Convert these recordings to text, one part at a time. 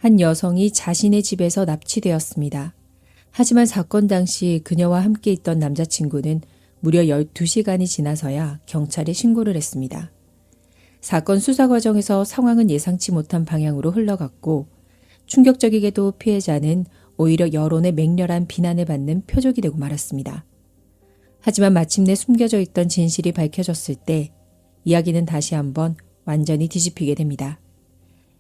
한 여성이 자신의 집에서 납치되었습니다. 하지만 사건 당시 그녀와 함께 있던 남자친구는 무려 12시간이 지나서야 경찰에 신고를 했습니다. 사건 수사 과정에서 상황은 예상치 못한 방향으로 흘러갔고 충격적이게도 피해자는 오히려 여론의 맹렬한 비난을 받는 표적이 되고 말았습니다. 하지만 마침내 숨겨져 있던 진실이 밝혀졌을 때 이야기는 다시 한번 완전히 뒤집히게 됩니다.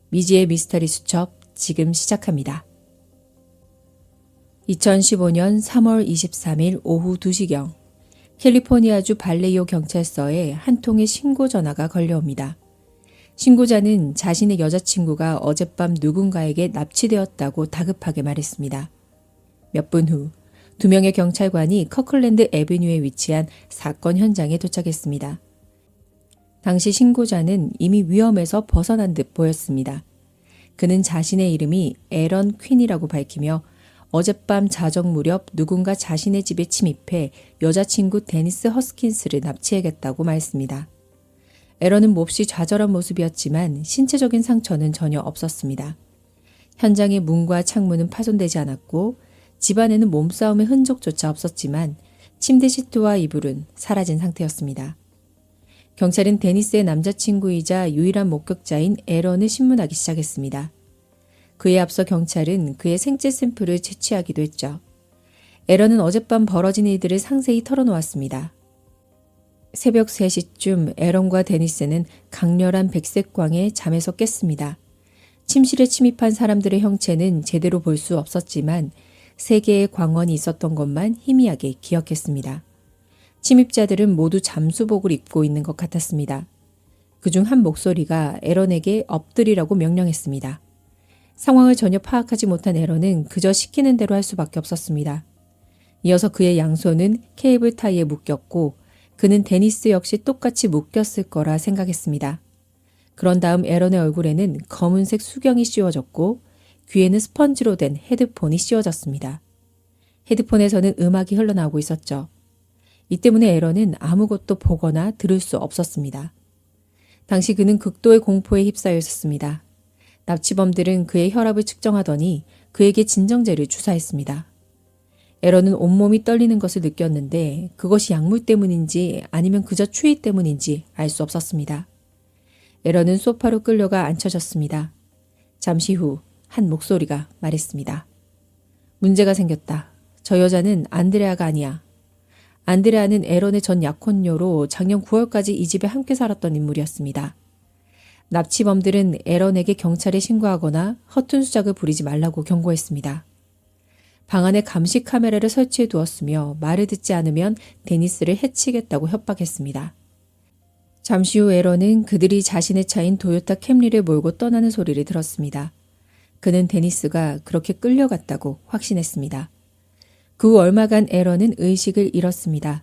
미지의 미스터리 수첩 지금 시작합니다. 2015년 3월 23일 오후 2시경 캘리포니아주 발레이오 경찰서에 한 통의 신고 전화가 걸려옵니다. 신고자는 자신의 여자친구가 어젯밤 누군가에게 납치되었다고 다급하게 말했습니다. 몇 분 후 2명의 경찰관이 커클랜드 애비뉴에 위치한 사건 현장에 도착했습니다. 당시 신고자는 이미 위험에서 벗어난 듯 보였습니다. 그는 자신의 이름이 에런 퀸이라고 밝히며 어젯밤 자정 무렵 누군가 자신의 집에 침입해 여자친구 데니스 허스킨스를 납치해겠다고 말했습니다. 에런은 몹시 좌절한 모습이었지만 신체적인 상처는 전혀 없었습니다. 현장의 문과 창문은 파손되지 않았고 집안에는 몸싸움의 흔적조차 없었지만 침대 시트와 이불은 사라진 상태였습니다. 경찰은 데니스의 남자친구이자 유일한 목격자인 에런을 신문하기 시작했습니다. 그에 앞서 경찰은 그의 생체 샘플을 채취하기도 했죠. 에런은 어젯밤 벌어진 일들을 상세히 털어놓았습니다. 새벽 3시쯤 에런과 데니스는 강렬한 백색광에 잠에서 깼습니다. 침실에 침입한 사람들의 형체는 제대로 볼 수 없었지만 3개의 광원이 있었던 것만 희미하게 기억했습니다. 침입자들은 모두 잠수복을 입고 있는 것 같았습니다. 그중 한 목소리가 에런에게 엎드리라고 명령했습니다. 상황을 전혀 파악하지 못한 에런은 그저 시키는 대로 할 수밖에 없었습니다. 이어서 그의 양손은 케이블 타이에 묶였고 그는 데니스 역시 똑같이 묶였을 거라 생각했습니다. 그런 다음 에런의 얼굴에는 검은색 수경이 씌워졌고 귀에는 스펀지로 된 헤드폰이 씌워졌습니다. 헤드폰에서는 음악이 흘러나오고 있었죠. 이 때문에 에런은 아무것도 보거나 들을 수 없었습니다. 당시 그는 극도의 공포에 휩싸여 있었습니다. 납치범들은 그의 혈압을 측정하더니 그에게 진정제를 주사했습니다. 에런은 온몸이 떨리는 것을 느꼈는데 그것이 약물 때문인지 아니면 그저 추위 때문인지 알 수 없었습니다. 에런은 소파로 끌려가 앉혀졌습니다. 잠시 후 한 목소리가 말했습니다. 문제가 생겼다. 저 여자는 안드레아가 아니야. 안드레아는 에런의 전 약혼녀로 작년 9월까지 이 집에 함께 살았던 인물이었습니다. 납치범들은 에런에게 경찰에 신고하거나 허튼 수작을 부리지 말라고 경고했습니다. 방 안에 감시 카메라를 설치해 두었으며 말을 듣지 않으면 데니스를 해치겠다고 협박했습니다. 잠시 후 에런은 그들이 자신의 차인 도요타 캠리를 몰고 떠나는 소리를 들었습니다. 그는 데니스가 그렇게 끌려갔다고 확신했습니다. 그 후 얼마간 에런은 의식을 잃었습니다.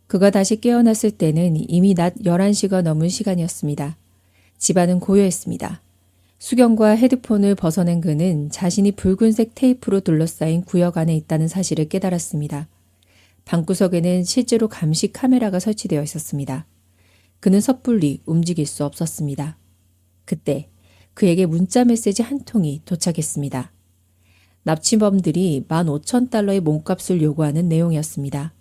그가 다시 깨어났을 때는 이미 낮 11시가 넘은 시간이었습니다. 집안은 고요했습니다. 수경과 헤드폰을 벗어낸 그는 자신이 붉은색 테이프로 둘러싸인 구역 안에 있다는 사실을 깨달았습니다. 방구석에는 실제로 감시 카메라가 설치되어 있었습니다. 그는 섣불리 움직일 수 없었습니다. 그때 그에게 문자 메시지 한 통이 도착했습니다. 납치범들이 15,000달러의 몸값을 요구하는 내용이었습니다.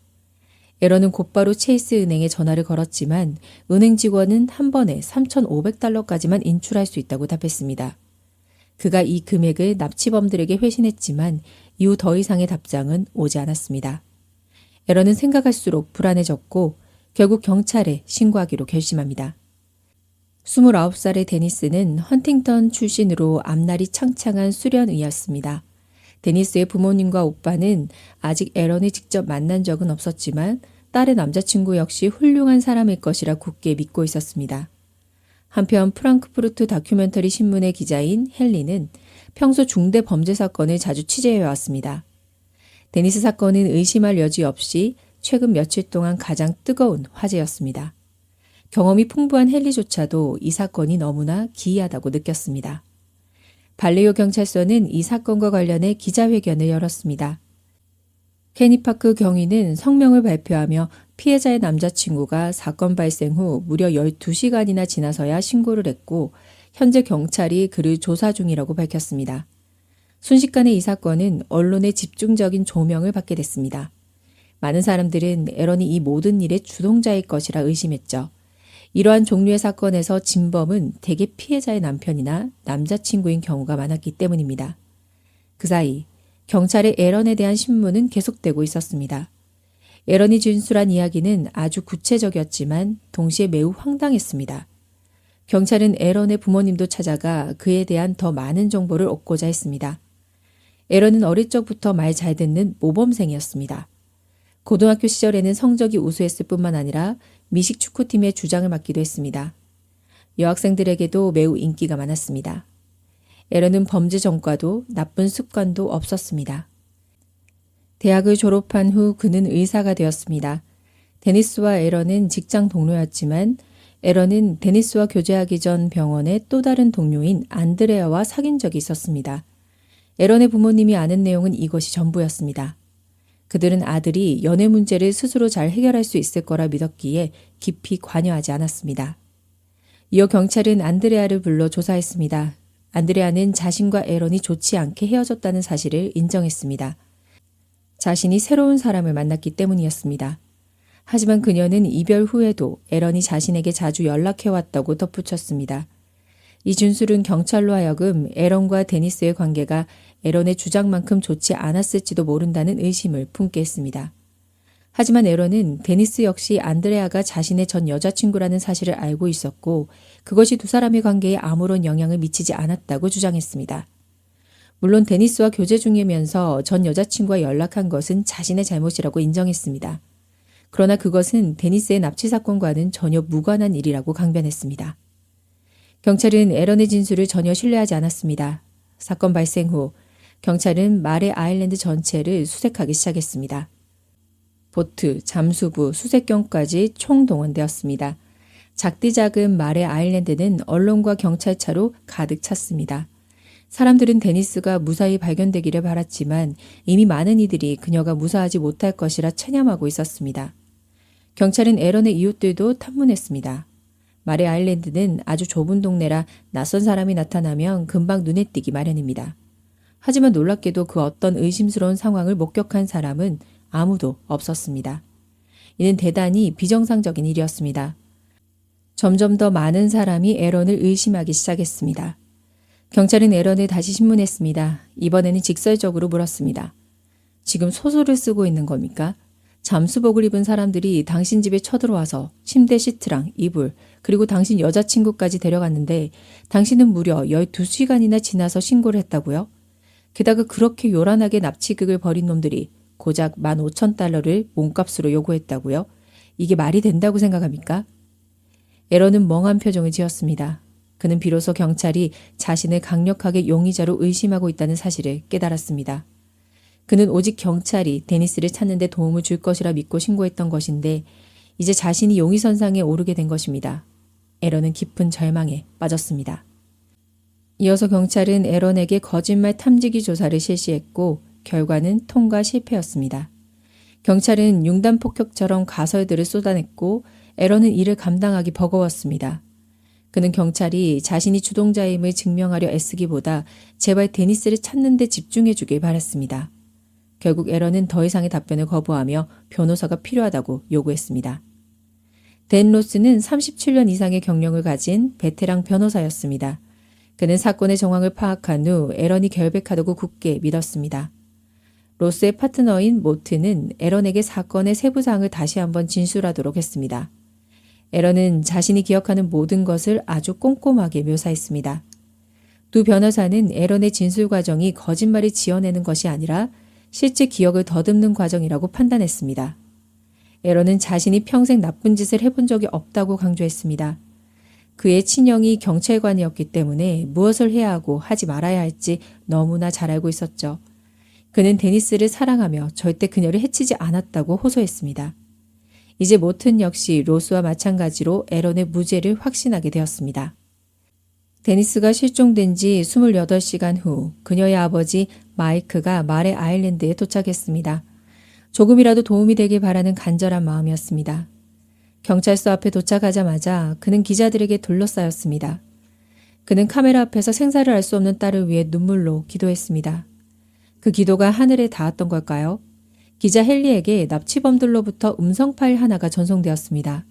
에런은 곧바로 체이스 은행에 전화를 걸었지만 은행 직원은 한 번에 3,500달러까지만 인출할 수 있다고 답했습니다. 그가 이 금액을 납치범들에게 회신했지만 이후 더 이상의 답장은 오지 않았습니다. 에런은 생각할수록 불안해졌고 결국 경찰에 신고하기로 결심합니다. 29살의 데니스는 헌팅턴 출신으로 앞날이 창창한 수련의였습니다. 데니스의 부모님과 오빠는 아직 에런을 직접 만난 적은 없었지만 딸의 남자친구 역시 훌륭한 사람일 것이라 굳게 믿고 있었습니다. 한편 프랑크푸르트 다큐멘터리 신문의 기자인 헨리는 평소 중대 범죄 사건을 자주 취재해왔습니다. 데니스 사건은 의심할 여지 없이 최근 며칠 동안 가장 뜨거운 화제였습니다. 경험이 풍부한 헨리조차도 이 사건이 너무나 기이하다고 느꼈습니다. 발레이오 경찰서는 이 사건과 관련해 기자회견을 열었습니다. 케니파크 경위는 성명을 발표하며 피해자의 남자친구가 사건 발생 후 무려 12시간이나 지나서야 신고를 했고 현재 경찰이 그를 조사 중이라고 밝혔습니다. 순식간에 이 사건은 언론의 집중적인 조명을 받게 됐습니다. 많은 사람들은 에런이 이 모든 일의 주동자일 것이라 의심했죠. 이러한 종류의 사건에서 진범은 대개 피해자의 남편이나 남자친구인 경우가 많았기 때문입니다. 그 사이 경찰의 에런에 대한 신문은 계속되고 있었습니다. 에런이 진술한 이야기는 아주 구체적이었지만 동시에 매우 황당했습니다. 경찰은 에런의 부모님도 찾아가 그에 대한 더 많은 정보를 얻고자 했습니다. 에런은 어릴 적부터 말 잘 듣는 모범생이었습니다. 고등학교 시절에는 성적이 우수했을 뿐만 아니라 미식 축구팀의 주장을 맡기도 했습니다. 여학생들에게도 매우 인기가 많았습니다. 에런은 범죄 전과도 나쁜 습관도 없었습니다. 대학을 졸업한 후 그는 의사가 되었습니다. 데니스와 에런은 직장 동료였지만 에런은 데니스와 교제하기 전 병원의 또 다른 동료인 안드레아와 사귄 적이 있었습니다. 에런의 부모님이 아는 내용은 이것이 전부였습니다. 그들은 아들이 연애 문제를 스스로 잘 해결할 수 있을 거라 믿었기에 깊이 관여하지 않았습니다. 이어 경찰은 안드레아를 불러 조사했습니다. 안드레아는 자신과 에런이 좋지 않게 헤어졌다는 사실을 인정했습니다. 자신이 새로운 사람을 만났기 때문이었습니다. 하지만 그녀는 이별 후에도 에런이 자신에게 자주 연락해왔다고 덧붙였습니다. 이 진술은 경찰로 하여금 에런과 데니스의 관계가 에런의 주장만큼 좋지 않았을지도 모른다는 의심을 품게 했습니다. 하지만 에런은 데니스 역시 안드레아가 자신의 전 여자친구라는 사실을 알고 있었고 그것이 두 사람의 관계에 아무런 영향을 미치지 않았다고 주장했습니다. 물론 데니스와 교제 중이면서 전 여자친구와 연락한 것은 자신의 잘못이라고 인정했습니다. 그러나 그것은 데니스의 납치 사건과는 전혀 무관한 일이라고 강변했습니다. 경찰은 에런의 진술을 전혀 신뢰하지 않았습니다. 사건 발생 후 경찰은 마레 아일랜드 전체를 수색하기 시작했습니다. 보트, 잠수부, 수색경까지 총동원되었습니다. 작디 작은 마레 아일랜드는 언론과 경찰차로 가득 찼습니다. 사람들은 데니스가 무사히 발견되기를 바랐지만 이미 많은 이들이 그녀가 무사하지 못할 것이라 체념하고 있었습니다. 경찰은 에런의 이웃들도 탐문했습니다. 마레 아일랜드는 아주 좁은 동네라 낯선 사람이 나타나면 금방 눈에 띄기 마련입니다. 하지만 놀랍게도 그 어떤 의심스러운 상황을 목격한 사람은 아무도 없었습니다. 이는 대단히 비정상적인 일이었습니다. 점점 더 많은 사람이 에런을 의심하기 시작했습니다. 경찰은 에런을 다시 신문했습니다. 이번에는 직설적으로 물었습니다. 지금 소설을 쓰고 있는 겁니까? 잠수복을 입은 사람들이 당신 집에 쳐들어와서 침대 시트랑 이불 그리고 당신 여자친구까지 데려갔는데 당신은 무려 12시간이나 지나서 신고를 했다고요? 게다가 그렇게 요란하게 납치극을 벌인 놈들이 고작 $15,000를 몸값으로 요구했다고요? 이게 말이 된다고 생각합니까? 에런은 멍한 표정을 지었습니다. 그는 비로소 경찰이 자신을 강력하게 용의자로 의심하고 있다는 사실을 깨달았습니다. 그는 오직 경찰이 데니스를 찾는 데 도움을 줄 것이라 믿고 신고했던 것인데 이제 자신이 용의선상에 오르게 된 것입니다. 에런은 깊은 절망에 빠졌습니다. 이어서 경찰은 에런에게 거짓말 탐지기 조사를 실시했고 결과는 통과 실패였습니다. 경찰은 융단 폭격처럼 가설들을 쏟아냈고 에런은 이를 감당하기 버거웠습니다. 그는 경찰이 자신이 주동자임을 증명하려 애쓰기보다 제발 데니스를 찾는 데 집중해 주길 바랐습니다. 결국 에런은 더 이상의 답변을 거부하며 변호사가 필요하다고 요구했습니다. 댄 로스는 37년 이상의 경력을 가진 베테랑 변호사였습니다. 그는 사건의 정황을 파악한 후 에런이 결백하다고 굳게 믿었습니다. 로스의 파트너인 모트는 에런에게 사건의 세부사항을 다시 한번 진술하도록 했습니다. 에런은 자신이 기억하는 모든 것을 아주 꼼꼼하게 묘사했습니다. 두 변호사는 에런의 진술 과정이 거짓말을 지어내는 것이 아니라 실제 기억을 더듬는 과정이라고 판단했습니다. 에런은 자신이 평생 나쁜 짓을 해본 적이 없다고 강조했습니다. 그의 친형이 경찰관이었기 때문에 무엇을 해야 하고 하지 말아야 할지 너무나 잘 알고 있었죠. 그는 데니스를 사랑하며 절대 그녀를 해치지 않았다고 호소했습니다. 이제 모튼 역시 로스와 마찬가지로 에런의 무죄를 확신하게 되었습니다. 데니스가 실종된 지 28시간 후 그녀의 아버지 마이크가 마레 아일랜드에 도착했습니다. 조금이라도 도움이 되길 바라는 간절한 마음이었습니다. 경찰서 앞에 도착하자마자 그는 기자들에게 둘러싸였습니다. 그는 카메라 앞에서 생사를 알 수 없는 딸을 위해 눈물로 기도했습니다. 그 기도가 하늘에 닿았던 걸까요? 기자 헨리에게 납치범들로부터 음성 파일 하나가 전송되었습니다.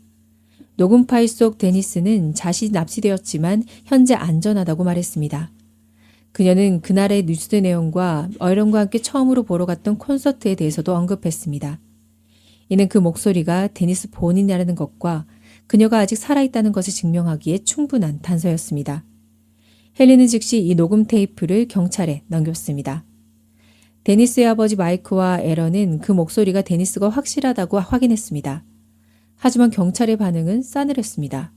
녹음 파일 속 데니스는 자신이 납치되었지만 현재 안전하다고 말했습니다. 그녀는 그날의 뉴스 내용과 에런과 함께 처음으로 보러 갔던 콘서트에 대해서도 언급했습니다. 이는 그 목소리가 데니스 본인이라는 것과 그녀가 아직 살아있다는 것을 증명하기에 충분한 단서였습니다. 헨리는 즉시 이 녹음 테이프를 경찰에 넘겼습니다. 데니스의 아버지 마이크와 에런은 그 목소리가 데니스가 확실하다고 확인했습니다. 하지만 경찰의 반응은 싸늘했습니다.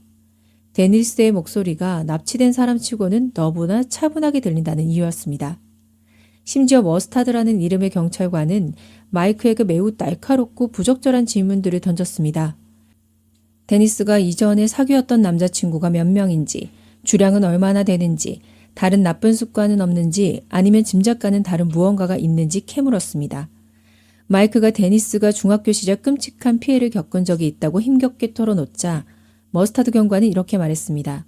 데니스의 목소리가 납치된 사람치고는 너무나 차분하게 들린다는 이유였습니다. 심지어 머스타드라는 이름의 경찰관은 마이크에게 매우 날카롭고 부적절한 질문들을 던졌습니다. 데니스가 이전에 사귀었던 남자친구가 몇 명인지, 주량은 얼마나 되는지, 다른 나쁜 습관은 없는지 아니면 짐작가는 다른 무언가가 있는지 캐물었습니다. 마이크가 데니스가 중학교 시절 끔찍한 피해를 겪은 적이 있다고 힘겹게 털어놓자 머스타드 경관은 이렇게 말했습니다.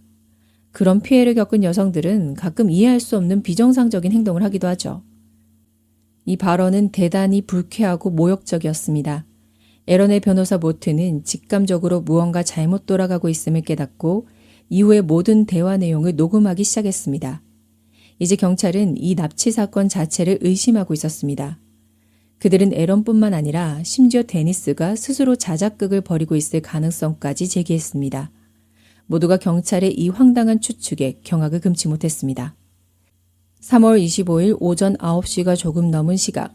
그런 피해를 겪은 여성들은 가끔 이해할 수 없는 비정상적인 행동을 하기도 하죠. 이 발언은 대단히 불쾌하고 모욕적이었습니다. 에런의 변호사 모트는 직감적으로 무언가 잘못 돌아가고 있음을 깨닫고 이후의 모든 대화 내용을 녹음하기 시작했습니다. 이제 경찰은 이 납치 사건 자체를 의심하고 있었습니다. 그들은 에런뿐만 아니라 심지어 데니스가 스스로 자작극을 벌이고 있을 가능성까지 제기했습니다. 모두가 경찰의 이 황당한 추측에 경악을 금치 못했습니다. 3월 25일 오전 9시가 조금 넘은 시각,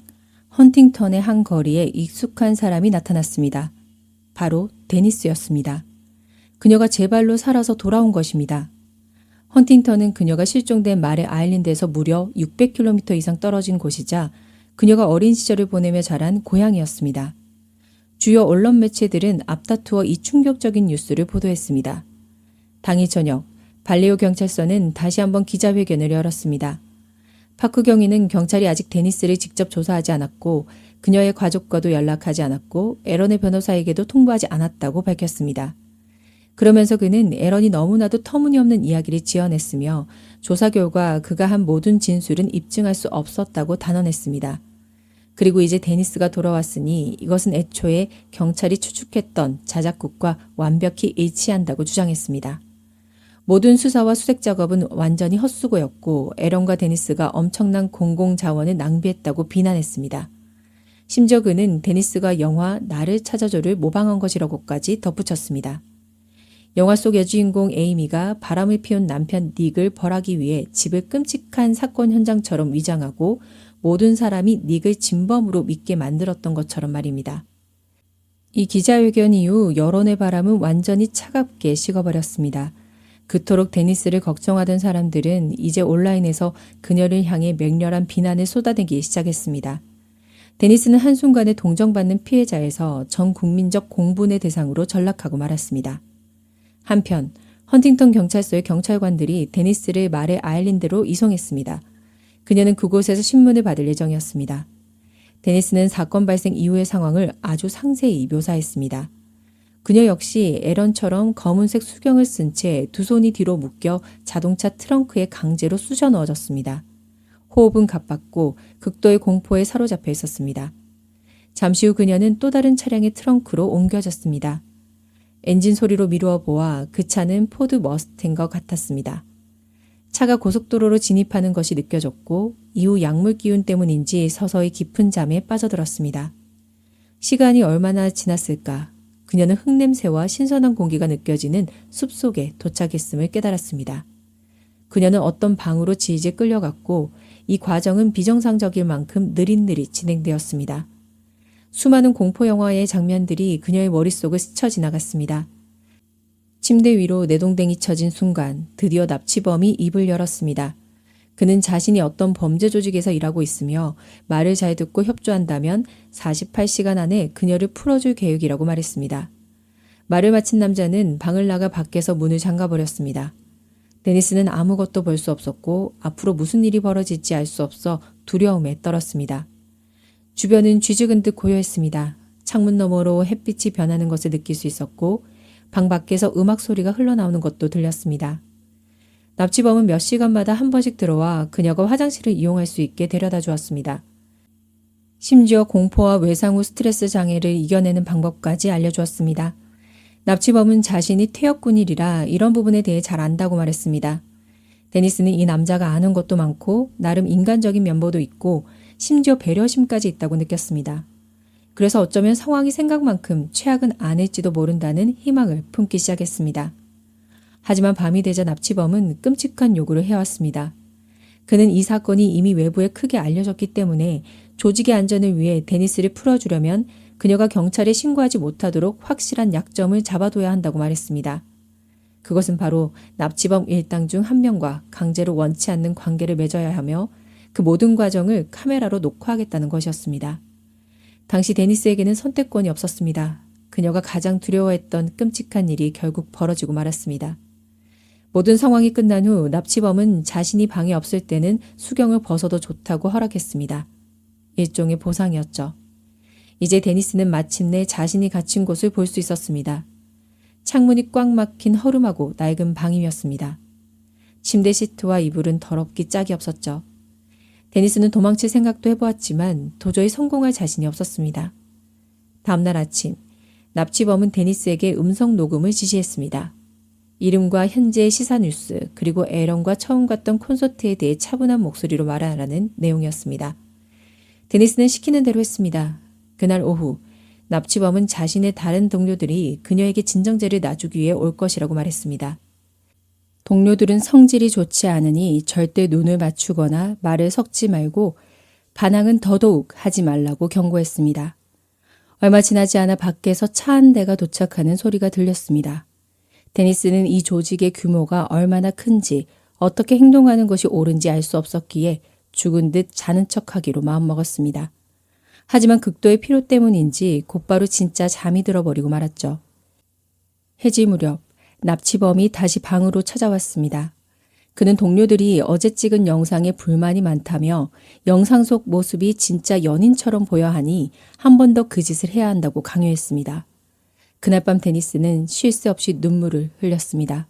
헌팅턴의 한 거리에 익숙한 사람이 나타났습니다. 바로 데니스였습니다. 그녀가 제 발로 살아서 돌아온 것입니다. 헌팅턴은 그녀가 실종된 말의 아일랜드에서 무려 600km 이상 떨어진 곳이자 그녀가 어린 시절을 보내며 자란 고향이었습니다. 주요 언론 매체들은 앞다투어 이 충격적인 뉴스를 보도했습니다. 당일 저녁, 발레오 경찰서는 다시 한번 기자회견을 열었습니다. 파크 경위는 경찰이 아직 데니스를 직접 조사하지 않았고 그녀의 가족과도 연락하지 않았고 에런의 변호사에게도 통보하지 않았다고 밝혔습니다. 그러면서 그는 에런이 너무나도 터무니없는 이야기를 지어냈으며 조사 결과 그가 한 모든 진술은 입증할 수 없었다고 단언했습니다. 그리고 이제 데니스가 돌아왔으니 이것은 애초에 경찰이 추측했던 자작극과 완벽히 일치한다고 주장했습니다. 모든 수사와 수색 작업은 완전히 헛수고였고 에런과 데니스가 엄청난 공공자원을 낭비했다고 비난했습니다. 심지어 그는 데니스가 영화 나를 찾아줘를 모방한 것이라고까지 덧붙였습니다. 영화 속 여주인공 에이미가 바람을 피운 남편 닉을 벌하기 위해 집을 끔찍한 사건 현장처럼 위장하고 모든 사람이 닉을 진범으로 믿게 만들었던 것처럼 말입니다. 이 기자회견 이후 여론의 바람은 완전히 차갑게 식어버렸습니다. 그토록 데니스를 걱정하던 사람들은 이제 온라인에서 그녀를 향해 맹렬한 비난을 쏟아내기 시작했습니다. 데니스는 한순간에 동정받는 피해자에서 전 국민적 공분의 대상으로 전락하고 말았습니다. 한편 헌팅턴 경찰서의 경찰관들이 데니스를 말의 아일랜드로 이송했습니다. 그녀는 그곳에서 신문을 받을 예정이었습니다. 데니스는 사건 발생 이후의 상황을 아주 상세히 묘사했습니다. 그녀 역시 에런처럼 검은색 수경을 쓴 채 두 손이 뒤로 묶여 자동차 트렁크에 강제로 쑤셔 넣어졌습니다. 호흡은 가빴고 극도의 공포에 사로잡혀 있었습니다. 잠시 후 그녀는 또 다른 차량의 트렁크로 옮겨졌습니다. 엔진 소리로 미루어 보아 그 차는 포드 머스탱과 같았습니다. 차가 고속도로로 진입하는 것이 느껴졌고 이후 약물 기운 때문인지 서서히 깊은 잠에 빠져들었습니다. 시간이 얼마나 지났을까? 그녀는 흙냄새와 신선한 공기가 느껴지는 숲속에 도착했음을 깨달았습니다. 그녀는 어떤 방으로 질질 끌려갔고 이 과정은 비정상적일 만큼 느릿느릿 진행되었습니다. 수많은 공포영화의 장면들이 그녀의 머릿속을 스쳐 지나갔습니다. 침대 위로 내동댕이 쳐진 순간 드디어 납치범이 입을 열었습니다. 그는 자신이 어떤 범죄 조직에서 일하고 있으며 말을 잘 듣고 협조한다면 48시간 안에 그녀를 풀어줄 계획이라고 말했습니다. 말을 마친 남자는 방을 나가 밖에서 문을 잠가버렸습니다. 데니스는 아무것도 볼 수 없었고 앞으로 무슨 일이 벌어질지 알 수 없어 두려움에 떨었습니다. 주변은 쥐죽은 듯 고요했습니다. 창문 너머로 햇빛이 변하는 것을 느낄 수 있었고 방 밖에서 음악 소리가 흘러나오는 것도 들렸습니다. 납치범은 몇 시간마다 한 번씩 들어와 그녀가 화장실을 이용할 수 있게 데려다 주었습니다. 심지어 공포와 외상 후 스트레스 장애를 이겨내는 방법까지 알려주었습니다. 납치범은 자신이 퇴역군이라 이런 부분에 대해 잘 안다고 말했습니다. 데니스는 이 남자가 아는 것도 많고 나름 인간적인 면모도 있고 심지어 배려심까지 있다고 느꼈습니다. 그래서 어쩌면 상황이 생각만큼 최악은 아닐지도 모른다는 희망을 품기 시작했습니다. 하지만 밤이 되자 납치범은 끔찍한 요구를 해왔습니다. 그는 이 사건이 이미 외부에 크게 알려졌기 때문에 조직의 안전을 위해 데니스를 풀어주려면 그녀가 경찰에 신고하지 못하도록 확실한 약점을 잡아둬야 한다고 말했습니다. 그것은 바로 납치범 일당 중 한 명과 강제로 원치 않는 관계를 맺어야 하며 그 모든 과정을 카메라로 녹화하겠다는 것이었습니다. 당시 데니스에게는 선택권이 없었습니다. 그녀가 가장 두려워했던 끔찍한 일이 결국 벌어지고 말았습니다. 모든 상황이 끝난 후 납치범은 자신이 방에 없을 때는 수경을 벗어도 좋다고 허락했습니다. 일종의 보상이었죠. 이제 데니스는 마침내 자신이 갇힌 곳을 볼 수 있었습니다. 창문이 꽉 막힌 허름하고 낡은 방이었습니다. 침대 시트와 이불은 더럽기 짝이 없었죠. 데니스는 도망칠 생각도 해보았지만 도저히 성공할 자신이 없었습니다. 다음날 아침, 납치범은 데니스에게 음성 녹음을 지시했습니다. 이름과 현재의 시사 뉴스 그리고 에런과 처음 갔던 콘서트에 대해 차분한 목소리로 말하라는 내용이었습니다. 데니스는 시키는 대로 했습니다. 그날 오후 납치범은 자신의 다른 동료들이 그녀에게 진정제를 놔주기 위해 올 것이라고 말했습니다. 동료들은 성질이 좋지 않으니 절대 눈을 맞추거나 말을 섞지 말고 반항은 더더욱 하지 말라고 경고했습니다. 얼마 지나지 않아 밖에서 차 한 대가 도착하는 소리가 들렸습니다. 데니스는 이 조직의 규모가 얼마나 큰지 어떻게 행동하는 것이 옳은지 알 수 없었기에 죽은 듯 자는 척하기로 마음먹었습니다. 하지만 극도의 피로 때문인지 곧바로 진짜 잠이 들어버리고 말았죠. 해질 무렵 납치범이 다시 방으로 찾아왔습니다. 그는 동료들이 어제 찍은 영상에 불만이 많다며 영상 속 모습이 진짜 연인처럼 보여 하니 한 번 더 그 짓을 해야 한다고 강요했습니다. 그날 밤 데니스는 쉴 새 없이 눈물을 흘렸습니다.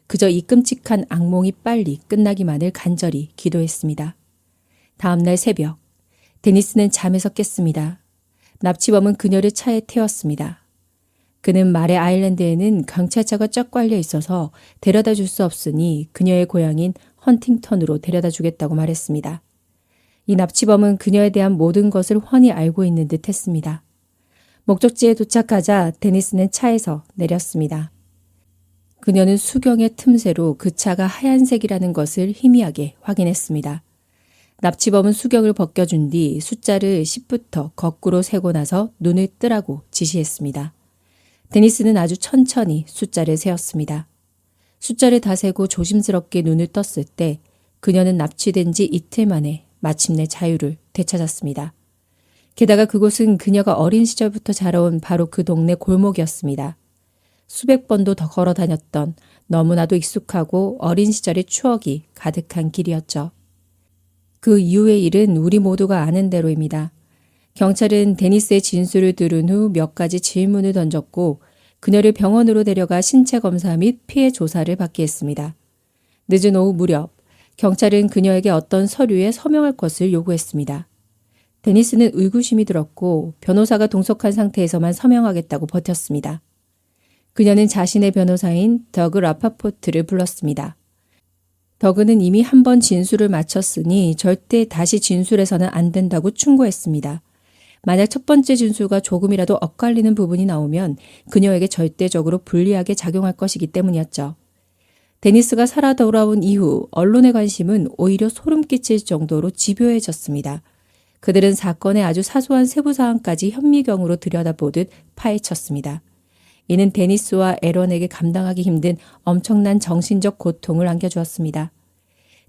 그저 이 끔찍한 악몽이 빨리 끝나기만을 간절히 기도했습니다. 다음 날 새벽, 데니스는 잠에서 깼습니다. 납치범은 그녀를 차에 태웠습니다. 그는 마레 아일랜드에는 경찰차가 쫙 깔려 있어서 데려다 줄 수 없으니 그녀의 고향인 헌팅턴으로 데려다 주겠다고 말했습니다. 이 납치범은 그녀에 대한 모든 것을 훤히 알고 있는 듯 했습니다. 목적지에 도착하자 데니스는 차에서 내렸습니다. 그녀는 수경의 틈새로 그 차가 하얀색이라는 것을 희미하게 확인했습니다. 납치범은 수경을 벗겨준 뒤 숫자를 10부터 거꾸로 세고 나서 눈을 뜨라고 지시했습니다. 데니스는 아주 천천히 숫자를 세었습니다. 숫자를 다 세고 조심스럽게 눈을 떴을 때 그녀는 납치된 지 이틀 만에 마침내 자유를 되찾았습니다. 게다가 그곳은 그녀가 어린 시절부터 자라온 바로 그 동네 골목이었습니다. 수백 번도 더 걸어 다녔던 너무나도 익숙하고 어린 시절의 추억이 가득한 길이었죠. 그 이후의 일은 우리 모두가 아는 대로입니다. 경찰은 데니스의 진술을 들은 후 몇 가지 질문을 던졌고 그녀를 병원으로 데려가 신체 검사 및 피해 조사를 받게 했습니다. 늦은 오후 무렵 경찰은 그녀에게 어떤 서류에 서명할 것을 요구했습니다. 데니스는 의구심이 들었고 변호사가 동석한 상태에서만 서명하겠다고 버텼습니다. 그녀는 자신의 변호사인 더그 라파포트를 불렀습니다. 더그는 이미 한 번 진술을 마쳤으니 절대 다시 진술해서는 안 된다고 충고했습니다. 만약 첫 번째 진술과 조금이라도 엇갈리는 부분이 나오면 그녀에게 절대적으로 불리하게 작용할 것이기 때문이었죠. 데니스가 살아 돌아온 이후 언론의 관심은 오히려 소름 끼칠 정도로 집요해졌습니다. 그들은 사건의 아주 사소한 세부사항까지 현미경으로 들여다보듯 파헤쳤습니다. 이는 데니스와 에런에게 감당하기 힘든 엄청난 정신적 고통을 안겨주었습니다.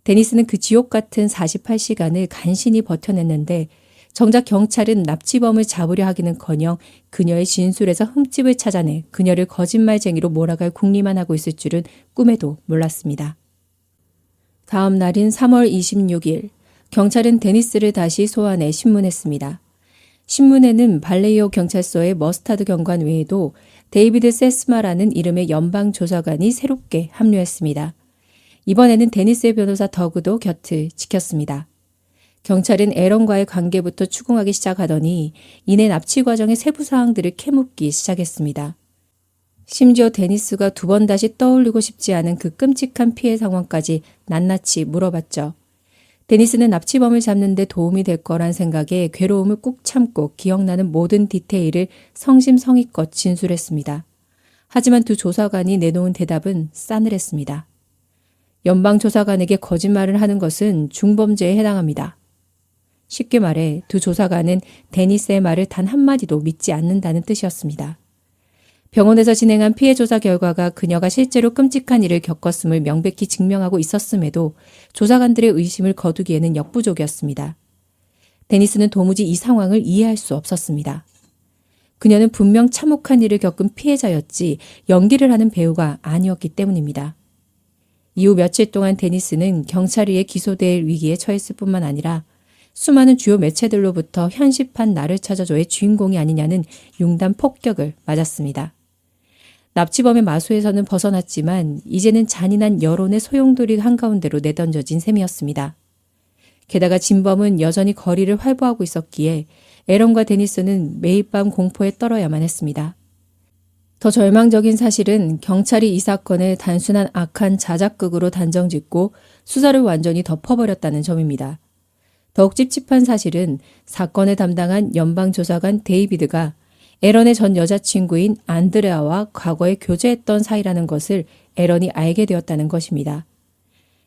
데니스는 그 지옥 같은 48시간을 간신히 버텨냈는데 정작 경찰은 납치범을 잡으려 하기는커녕 그녀의 진술에서 흠집을 찾아내 그녀를 거짓말쟁이로 몰아갈 궁리만 하고 있을 줄은 꿈에도 몰랐습니다. 다음 날인 3월 26일, 경찰은 데니스를 다시 소환해 신문했습니다. 신문에는 발레이오 경찰서의 머스타드 경관 외에도 데이비드 세스마라는 이름의 연방조사관이 새롭게 합류했습니다. 이번에는 데니스의 변호사 더그도 곁을 지켰습니다. 경찰은 에런과의 관계부터 추궁하기 시작하더니 이내 납치 과정의 세부 사항들을 캐묻기 시작했습니다. 심지어 데니스가 두 번 다시 떠올리고 싶지 않은 그 끔찍한 피해 상황까지 낱낱이 물어봤죠. 데니스는 납치범을 잡는 데 도움이 될 거란 생각에 괴로움을 꾹 참고 기억나는 모든 디테일을 성심성의껏 진술했습니다. 하지만 두 조사관이 내놓은 대답은 싸늘했습니다. 연방조사관에게 거짓말을 하는 것은 중범죄에 해당합니다. 쉽게 말해 두 조사관은 데니스의 말을 단 한마디도 믿지 않는다는 뜻이었습니다. 병원에서 진행한 피해 조사 결과가 그녀가 실제로 끔찍한 일을 겪었음을 명백히 증명하고 있었음에도 조사관들의 의심을 거두기에는 역부족이었습니다. 데니스는 도무지 이 상황을 이해할 수 없었습니다. 그녀는 분명 참혹한 일을 겪은 피해자였지 연기를 하는 배우가 아니었기 때문입니다. 이후 며칠 동안 데니스는 경찰에 의해 기소될 위기에 처했을 뿐만 아니라 수많은 주요 매체들로부터 현시판 나를 찾아줘의 주인공이 아니냐는 융단 폭격을 맞았습니다. 납치범의 마수에서는 벗어났지만 이제는 잔인한 여론의 소용돌이 한가운데로 내던져진 셈이었습니다. 게다가 진범은 여전히 거리를 활보하고 있었기에 에런과 데니스는 매일 밤 공포에 떨어야만 했습니다. 더 절망적인 사실은 경찰이 이 사건을 단순한 악한 자작극으로 단정짓고 수사를 완전히 덮어버렸다는 점입니다. 더욱 찝찝한 사실은 사건을 담당한 연방조사관 데이비드가 에런의 전 여자친구인 안드레아와 과거에 교제했던 사이라는 것을 에런이 알게 되었다는 것입니다.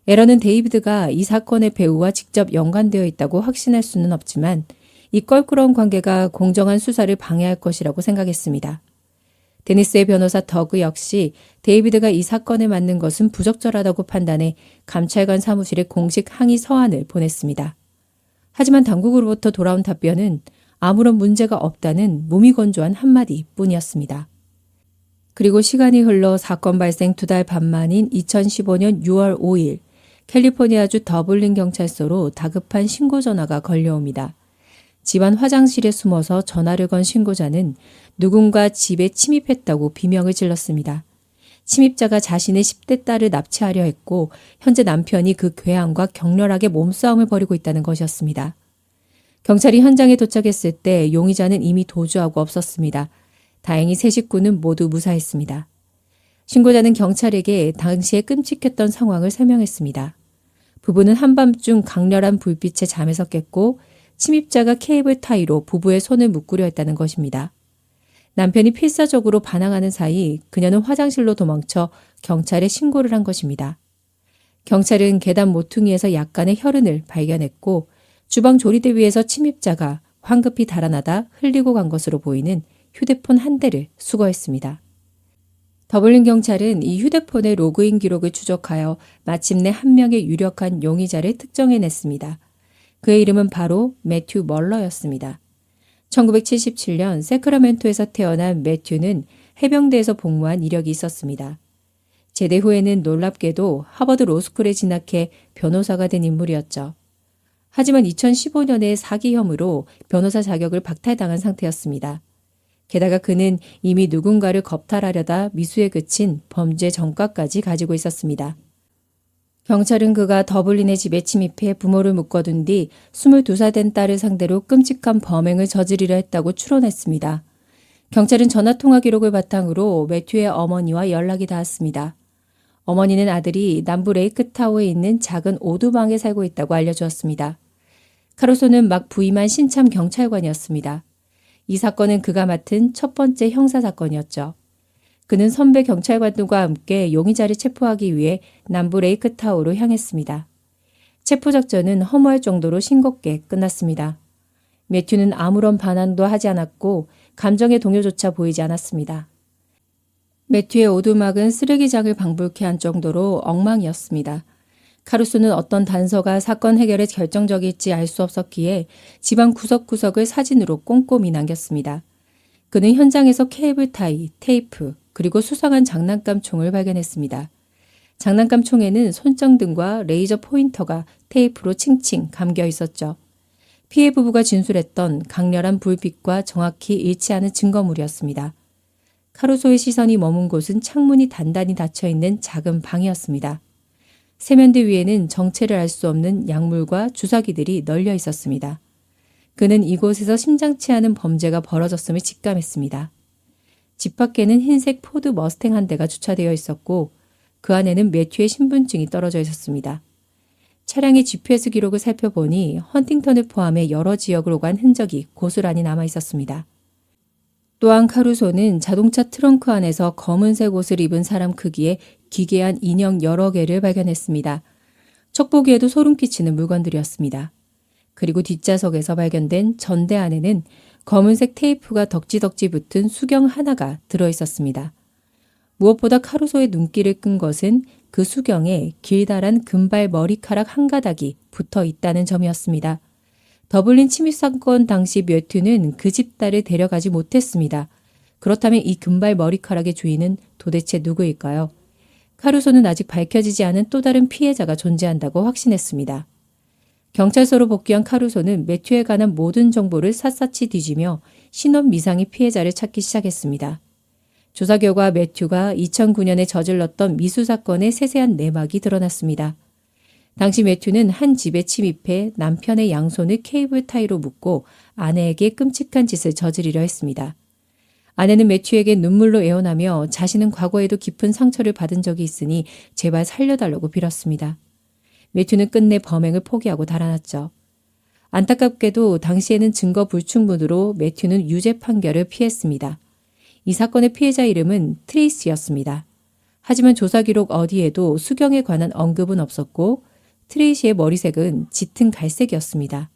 에런은 데이비드가 이 사건의 배우와 직접 연관되어 있다고 확신할 수는 없지만 이 껄끄러운 관계가 공정한 수사를 방해할 것이라고 생각했습니다. 데니스의 변호사 더그 역시 데이비드가 이 사건에 맞는 것은 부적절하다고 판단해 감찰관 사무실에 공식 항의 서한을 보냈습니다. 하지만 당국으로부터 돌아온 답변은 아무런 문제가 없다는 무미건조한 한마디 뿐이었습니다. 그리고 시간이 흘러 사건 발생 2달 반 만인 2015년 6월 5일 캘리포니아주 더블린 경찰서로 다급한 신고 전화가 걸려옵니다. 집안 화장실에 숨어서 전화를 건 신고자는 누군가 집에 침입했다고 비명을 질렀습니다. 침입자가 자신의 10대 딸을 납치하려 했고 현재 남편이 그 괴한과 격렬하게 몸싸움을 벌이고 있다는 것이었습니다. 경찰이 현장에 도착했을 때 용의자는 이미 도주하고 없었습니다. 다행히 세 식구는 모두 무사했습니다. 신고자는 경찰에게 당시에 끔찍했던 상황을 설명했습니다. 부부는 한밤중 강렬한 불빛에 잠에서 깼고 침입자가 케이블 타이로 부부의 손을 묶으려 했다는 것입니다. 남편이 필사적으로 반항하는 사이 그녀는 화장실로 도망쳐 경찰에 신고를 한 것입니다. 경찰은 계단 모퉁이에서 약간의 혈흔을 발견했고 주방 조리대 위에서 침입자가 황급히 달아나다 흘리고 간 것으로 보이는 휴대폰 한 대를 수거했습니다. 더블린 경찰은 이 휴대폰의 로그인 기록을 추적하여 마침내 한 명의 유력한 용의자를 특정해냈습니다. 그의 이름은 바로 매튜 멀러였습니다. 1977년 세크라멘토에서 태어난 매튜는 해병대에서 복무한 이력이 있었습니다. 제대 후에는 놀랍게도 하버드 로스쿨에 진학해 변호사가 된 인물이었죠. 하지만 2015년에 사기 혐의로 변호사 자격을 박탈당한 상태였습니다. 게다가 그는 이미 누군가를 겁탈하려다 미수에 그친 범죄 전과까지 가지고 있었습니다. 경찰은 그가 더블린의 집에 침입해 부모를 묶어둔 뒤 22살 된 딸을 상대로 끔찍한 범행을 저지르려 했다고 추론했습니다. 경찰은 전화통화 기록을 바탕으로 매튜의 어머니와 연락이 닿았습니다. 어머니는 아들이 남부 레이크타워에 있는 작은 오두방에 살고 있다고 알려주었습니다. 카루소는 막 부임한 신참 경찰관이었습니다. 이 사건은 그가 맡은 첫 번째 형사사건이었죠. 그는 선배 경찰관들과 함께 용의자를 체포하기 위해 남부 레이크타워로 향했습니다. 체포작전은 허무할 정도로 싱겁게 끝났습니다. 매튜는 아무런 반항도 하지 않았고 감정의 동요조차 보이지 않았습니다. 매튜의 오두막은 쓰레기장을 방불케 한 정도로 엉망이었습니다. 카루소는 어떤 단서가 사건 해결에 결정적일지 알 수 없었기에 집안 구석구석을 사진으로 꼼꼼히 남겼습니다. 그는 현장에서 케이블 타이, 테이프, 그리고 수상한 장난감 총을 발견했습니다. 장난감 총에는 손전등과 레이저 포인터가 테이프로 칭칭 감겨 있었죠. 피해 부부가 진술했던 강렬한 불빛과 정확히 일치하는 증거물이었습니다. 카루소의 시선이 머문 곳은 창문이 단단히 닫혀있는 작은 방이었습니다. 세면대 위에는 정체를 알 수 없는 약물과 주사기들이 널려 있었습니다. 그는 이곳에서 심상치 않은 범죄가 벌어졌음을 직감했습니다. 집 밖에는 흰색 포드 머스탱 한 대가 주차되어 있었고 그 안에는 매튜의 신분증이 떨어져 있었습니다. 차량의 GPS 기록을 살펴보니 헌팅턴을 포함해 여러 지역으로 간 흔적이 고스란히 남아 있었습니다. 또한 카루소는 자동차 트렁크 안에서 검은색 옷을 입은 사람 크기의 기괴한 인형 여러 개를 발견했습니다. 척 보기에도 소름 끼치는 물건들이었습니다. 그리고 뒷좌석에서 발견된 전대 안에는 검은색 테이프가 덕지덕지 붙은 수경 하나가 들어있었습니다. 무엇보다 카루소의 눈길을 끈 것은 그 수경에 길다란 금발 머리카락 한 가닥이 붙어 있다는 점이었습니다. 더블린 침입 사건 당시 매튜는 그 집 딸을 데려가지 못했습니다. 그렇다면 이 금발 머리카락의 주인은 도대체 누구일까요? 카루소는 아직 밝혀지지 않은 또 다른 피해자가 존재한다고 확신했습니다. 경찰서로 복귀한 카루소는 매튜에 관한 모든 정보를 샅샅이 뒤지며 신원 미상의 피해자를 찾기 시작했습니다. 조사 결과 매튜가 2009년에 저질렀던 미수 사건의 세세한 내막이 드러났습니다. 당시 매튜는 한 집에 침입해 남편의 양손을 케이블 타이로 묶고 아내에게 끔찍한 짓을 저지르려 했습니다. 아내는 매튜에게 눈물로 애원하며 자신은 과거에도 깊은 상처를 받은 적이 있으니 제발 살려달라고 빌었습니다. 매튜는 끝내 범행을 포기하고 달아났죠. 안타깝게도 당시에는 증거 불충분으로 매튜는 유죄 판결을 피했습니다. 이 사건의 피해자 이름은 트레이시였습니다. 하지만 조사 기록 어디에도 수경에 관한 언급은 없었고 트레이시의 머리색은 짙은 갈색이었습니다.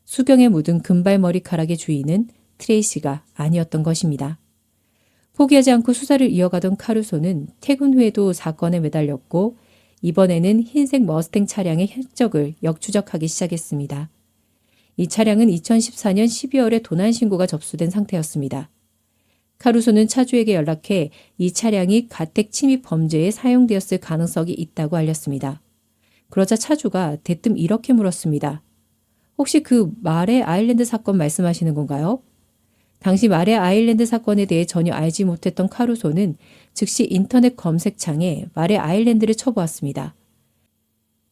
수경에 묻은 금발 머리카락의 주인은 트레이시가 아니었던 것입니다. 포기하지 않고 수사를 이어가던 카루소는 퇴근 후에도 사건에 매달렸고 이번에는 흰색 머스탱 차량의 흔적을 역추적하기 시작했습니다. 이 차량은 2014년 12월에 도난 신고가 접수된 상태였습니다. 카루소는 차주에게 연락해 이 차량이 가택 침입 범죄에 사용되었을 가능성이 있다고 알렸습니다. 그러자 차주가 대뜸 이렇게 물었습니다. 혹시 그 마레 아일랜드 사건 말씀하시는 건가요? 당시 마레 아일랜드 사건에 대해 전혀 알지 못했던 카루소는 즉시 인터넷 검색창에 마레 아일랜드를 쳐보았습니다.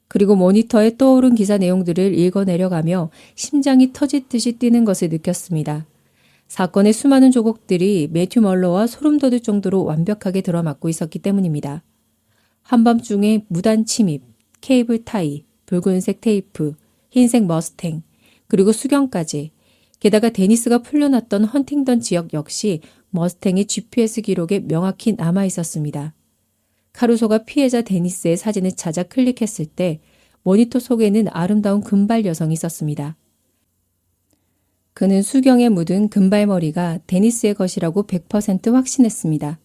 그리고 모니터에 떠오른 기사 내용들을 읽어내려가며 심장이 터질 듯이 뛰는 것을 느꼈습니다. 사건의 수많은 조곡들이 매튜 멀러와 소름 돋을 정도로 완벽하게 들어맞고 있었기 때문입니다. 한밤중에 무단 침입, 케이블 타이, 붉은색 테이프, 흰색 머스탱, 그리고 수경까지. 게다가 데니스가 풀려났던 헌팅던 지역 역시 머스탱의 GPS 기록에 명확히 남아 있었습니다. 카루소가 피해자 데니스의 사진을 찾아 클릭했을 때 모니터 속에는 아름다운 금발 여성이 있었습니다. 그는 수경에 묻은 금발머리가 데니스의 것이라고 100% 확신했습니다.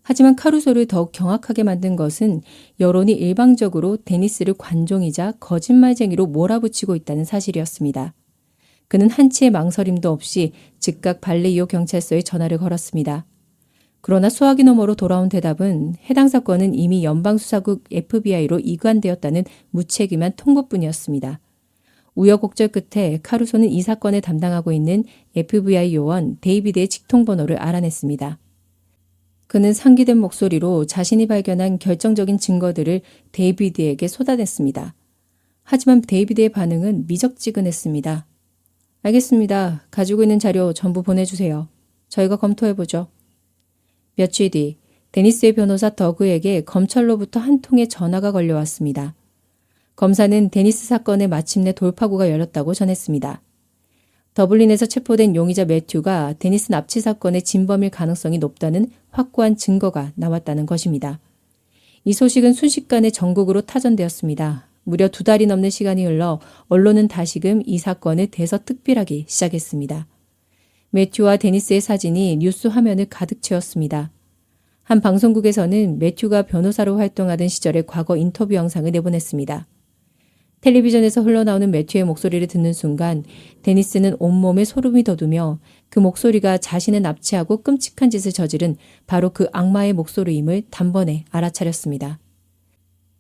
하지만 카루소를 더욱 경악하게 만든 것은 여론이 일방적으로 데니스를 관종이자 거짓말쟁이로 몰아붙이고 있다는 사실이었습니다. 그는 한치의 망설임도 없이 즉각 발레이오 경찰서에 전화를 걸었습니다. 그러나 소화기 너머로 돌아온 대답은 해당 사건은 이미 연방수사국 FBI로 이관되었다는 무책임한 통보뿐이었습니다. 우여곡절 끝에 카루소는 이 사건을 담당하고 있는 FBI 요원 데이비드의 직통번호를 알아냈습니다. 그는 상기된 목소리로 자신이 발견한 결정적인 증거들을 데이비드에게 쏟아냈습니다. 하지만 데이비드의 반응은 미적지근했습니다. 알겠습니다. 가지고 있는 자료 전부 보내주세요. 저희가 검토해보죠. 며칠 뒤 데니스의 변호사 더그에게 검찰로부터 한 통의 전화가 걸려왔습니다. 검사는 데니스 사건에 마침내 돌파구가 열렸다고 전했습니다. 더블린에서 체포된 용의자 매튜가 데니스 납치 사건의 진범일 가능성이 높다는 확고한 증거가 나왔다는 것입니다. 이 소식은 순식간에 전국으로 타전되었습니다. 무려 2달이 넘는 시간이 흘러 언론은 다시금 이 사건을 대서특필하기 시작했습니다. 매튜와 데니스의 사진이 뉴스 화면을 가득 채웠습니다. 한 방송국에서는 매튜가 변호사로 활동하던 시절의 과거 인터뷰 영상을 내보냈습니다. 텔레비전에서 흘러나오는 매튜의 목소리를 듣는 순간 데니스는 온몸에 소름이 돋으며 그 목소리가 자신을 납치하고 끔찍한 짓을 저지른 바로 그 악마의 목소리임을 단번에 알아차렸습니다.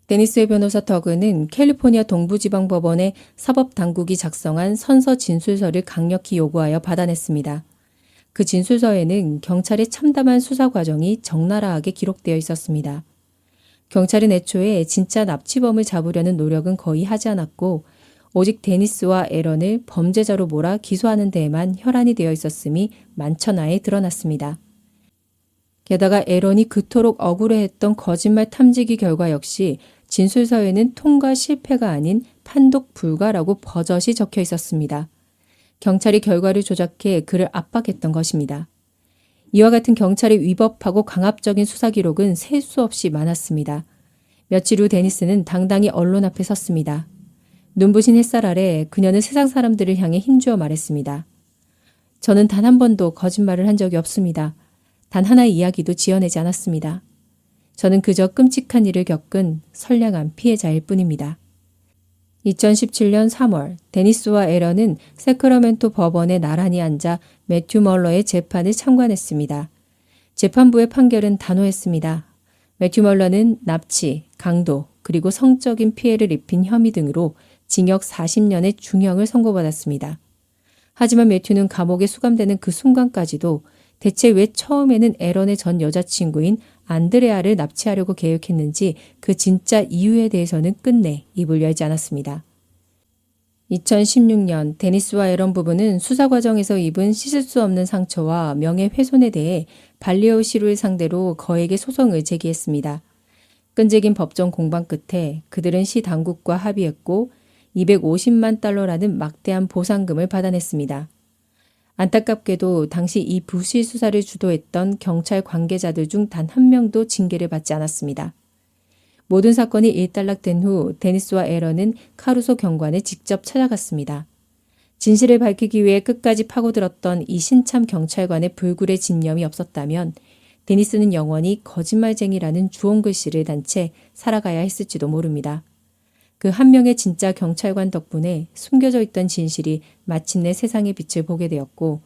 데니스의 변호사 더그는 캘리포니아 동부지방법원의 사법당국이 작성한 선서 진술서를 강력히 요구하여 받아냈습니다. 그 진술서에는 경찰의 참담한 수사 과정이 적나라하게 기록되어 있었습니다. 경찰은 애초에 진짜 납치범을 잡으려는 노력은 거의 하지 않았고 오직 데니스와 에런을 범죄자로 몰아 기소하는 데에만 혈안이 되어 있었음이 만천하에 드러났습니다. 게다가 에런이 그토록 억울해했던 거짓말 탐지기 결과 역시 진술서에는 통과 실패가 아닌 판독 불가라고 버젓이 적혀 있었습니다. 경찰이 결과를 조작해 그를 압박했던 것입니다. 이와 같은 경찰의 위법하고 강압적인 수사 기록은 셀 수 없이 많았습니다. 며칠 후 데니스는 당당히 언론 앞에 섰습니다. 눈부신 햇살 아래 그녀는 세상 사람들을 향해 힘주어 말했습니다. 저는 단 한 번도 거짓말을 한 적이 없습니다. 단 하나의 이야기도 지어내지 않았습니다. 저는 그저 끔찍한 일을 겪은 선량한 피해자일 뿐입니다. 2017년 3월 데니스와 에런은 세크라멘토 법원에 나란히 앉아 매튜 멀러의 재판을 참관했습니다. 재판부의 판결은 단호했습니다. 매튜 멀러는 납치, 강도, 그리고 성적인 피해를 입힌 혐의 등으로 징역 40년의 중형을 선고받았습니다. 하지만 매튜는 감옥에 수감되는 그 순간까지도 대체 왜 처음에는 에런의 전 여자친구인 안드레아를 납치하려고 계획했는지 그 진짜 이유에 대해서는 끝내 입을 열지 않았습니다. 2016년 데니스와 에런 부부는 수사 과정에서 입은 씻을 수 없는 상처와 명예훼손에 대해 발리오 시루를 상대로 거액의 소송을 제기했습니다. 끈질긴 법정 공방 끝에 그들은 시 당국과 합의했고 250만 달러라는 막대한 보상금을 받아냈습니다. 안타깝게도 당시 이 부실 수사를 주도했던 경찰 관계자들 중 단 한 명도 징계를 받지 않았습니다. 모든 사건이 일단락된 후 데니스와 에런은 카루소 경관을 직접 찾아갔습니다. 진실을 밝히기 위해 끝까지 파고들었던 이 신참 경찰관의 불굴의 집념이 없었다면 데니스는 영원히 거짓말쟁이라는 주홍글씨를 단 채 살아가야 했을지도 모릅니다. 그 한 명의 진짜 경찰관 덕분에 숨겨져 있던 진실이 마침내 세상의 빛을 보게 되었고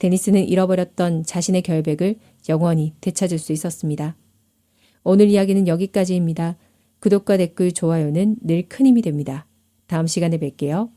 데니스는 잃어버렸던 자신의 결백을 영원히 되찾을 수 있었습니다. 오늘 이야기는 여기까지입니다. 구독과 댓글, 좋아요는 늘 큰 힘이 됩니다. 다음 시간에 뵐게요.